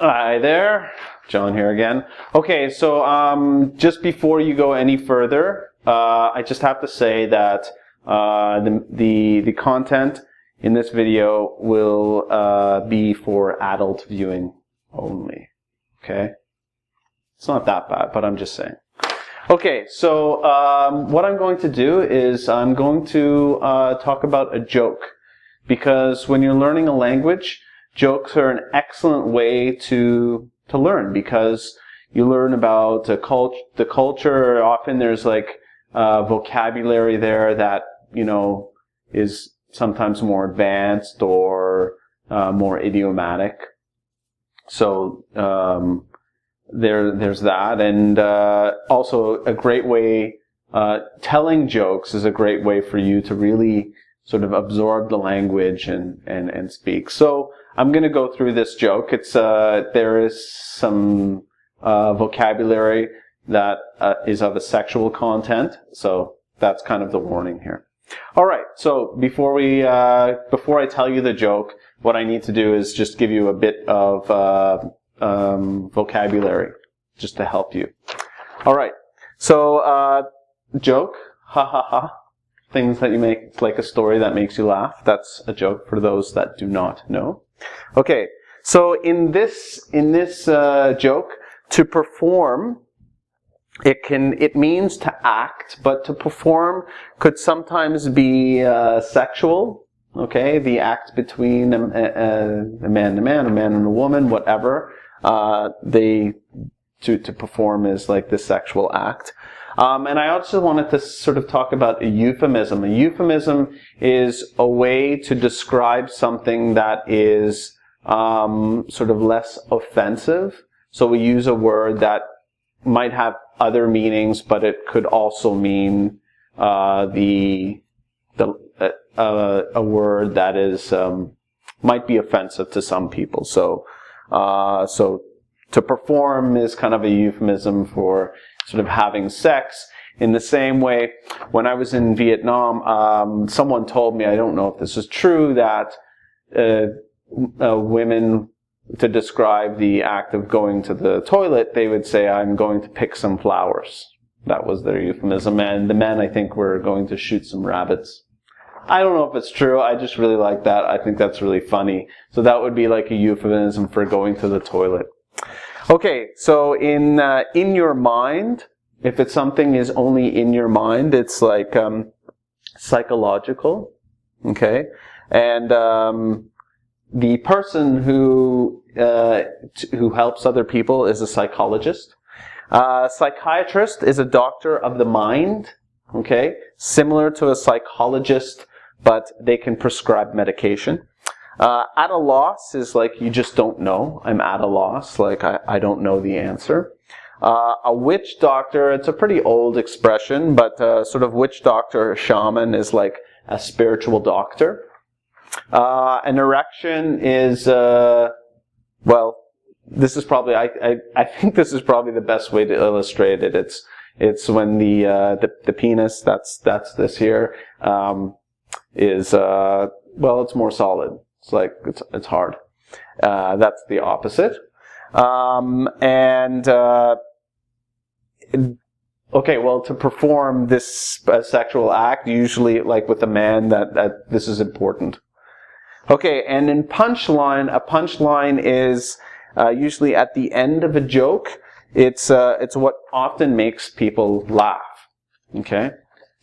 Hi there, John here again. Okay, so just before you go any further, I just have to say that the content in this video will be for adult viewing only. Okay, it's not that bad, but I'm just saying. Okay, so what I'm going to do is I'm going to talk about a joke, because when you're learning a language, jokes are an excellent way to learn, because you learn about the culture. Often there's like vocabulary there that, you know, is sometimes more advanced or more idiomatic. So there's that, and also a great way, telling jokes is a great way for you to really sort of absorb the language and speak. So I'm going to go through this joke. It's there is some vocabulary that is of a sexual content, so that's kind of the warning here. All right. So before I tell you the joke, what I need to do is just give you a bit of vocabulary just to help you. All right. So joke, ha ha ha. Things that you make, it's like a story that makes you laugh. That's a joke for those that do not know. Okay, so in this joke, to perform, it means to act, but to perform could sometimes be sexual. Okay, the act between a man and a man, a man and a woman, whatever. To perform is like the sexual act. And I also wanted to sort of talk about a euphemism. A euphemism is a way to describe something that is sort of less offensive. So we use a word that might have other meanings, but it could also mean a word that is might be offensive to some people. So to perform is kind of a euphemism for sort of having sex. In the same way, when I was in Vietnam, someone told me, I don't know if this is true, that women, to describe the act of going to the toilet, they would say, I'm going to pick some flowers. That was their euphemism. And the men, I think, were going to shoot some rabbits. I don't know if it's true. I just really like that. I think that's really funny. So that would be like a euphemism for going to the toilet. Okay, so in your mind, if it's something is only in your mind, it's like psychological, okay? And the person who helps other people is a psychologist. Psychiatrist is a doctor of the mind, okay? Similar to a psychologist, but they can prescribe medication. At a loss is like you just don't know. I'm at a loss, like I don't know the answer. A witch doctor, it's a pretty old expression, but sort of witch doctor or shaman is like a spiritual doctor. An erection is, well, this is probably, I think this is probably the best way to illustrate it. It's when the penis, that's this here, is, well, it's more solid. It's like, it's hard. That's the opposite. Okay, well, to perform this sexual act, usually like with a man, that this is important. Okay, and in punchline, a punchline is usually at the end of a joke. It's what often makes people laugh. Okay,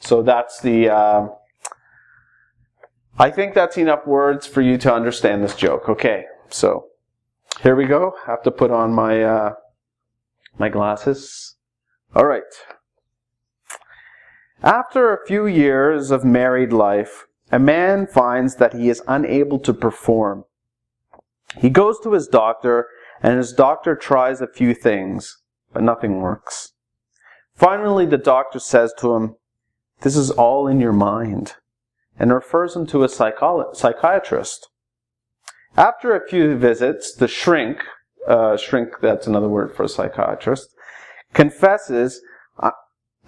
so that's the. I think that's enough words for you to understand this joke. Okay, so here we go. I have to put on my my glasses. All right. After a few years of married life, a man finds that he is unable to perform. He goes to his doctor, and his doctor tries a few things, but nothing works. Finally, the doctor says to him, "This is all in your mind," and refers him to a psychiatrist. After a few visits, the shrink, that's another word for a psychiatrist, confesses,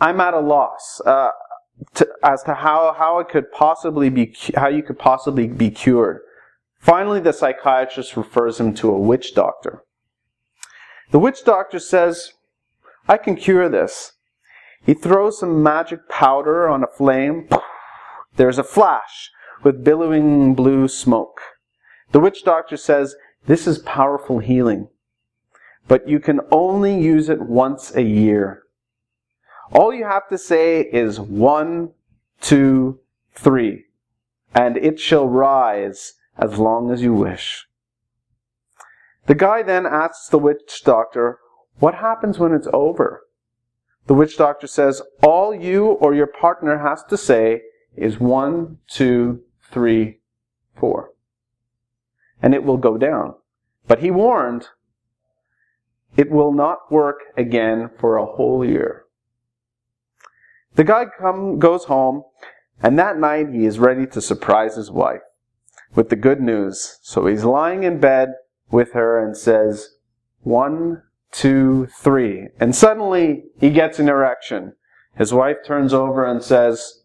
"I'm at a loss as to how you could possibly be cured." Finally, the psychiatrist refers him to a witch doctor. The witch doctor says, I can cure this. He throws some magic powder on a flame. There's a flash with billowing blue smoke. The witch doctor says, this is powerful healing, but you can only use it once a year. All you have to say is 1, 2, 3, and it shall rise as long as you wish. The guy then asks the witch doctor, what happens when it's over? The witch doctor says, all you or your partner has to say is 1, 2, 3, 4. And it will go down. But he warned, it will not work again for a whole year. The guy goes home, and that night he is ready to surprise his wife with the good news. So he's lying in bed with her and says, 1, 2, 3. And suddenly he gets an erection. His wife turns over and says,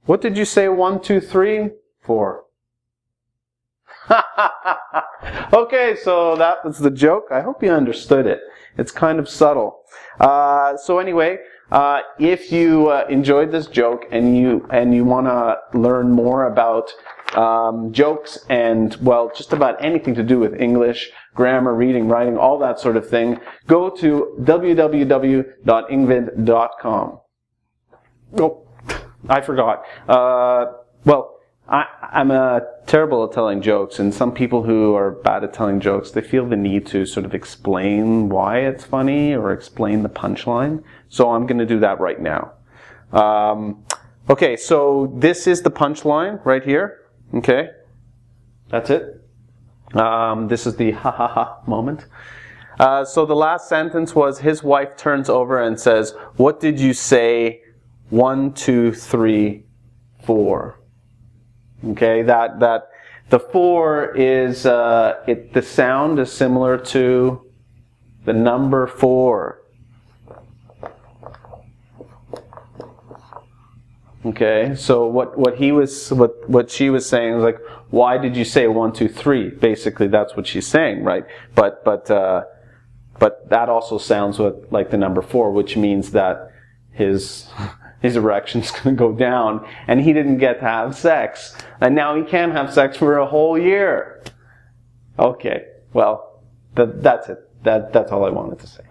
what did you say 1, 2, 3 for? Okay, so that was the joke. I hope you understood it. It's kind of subtle. So anyway, if you enjoyed this joke and you want to learn more about jokes and, well, just about anything to do with English, grammar, reading, writing, all that sort of thing, go to www.ingvid.com. Oh, I forgot. I'm terrible at telling jokes, and some people who are bad at telling jokes, they feel the need to sort of explain why it's funny or explain the punchline. So I'm going to do that right now. Okay, so this is the punchline right here. Okay, that's it. This is the ha ha ha moment. So the last sentence was, his wife turns over and says, what did you say 1, 2, 3, 4? Okay, that the 4 is the sound is similar to the number 4. Okay, so what she was saying was like, why did you say 1, 2, 3? Basically, that's what she's saying, right? But that also sounds like the number 4, which means that his erection's going to go down, and he didn't get to have sex, and now he can't have sex for a whole year. Okay, well, that's it. That's all I wanted to say.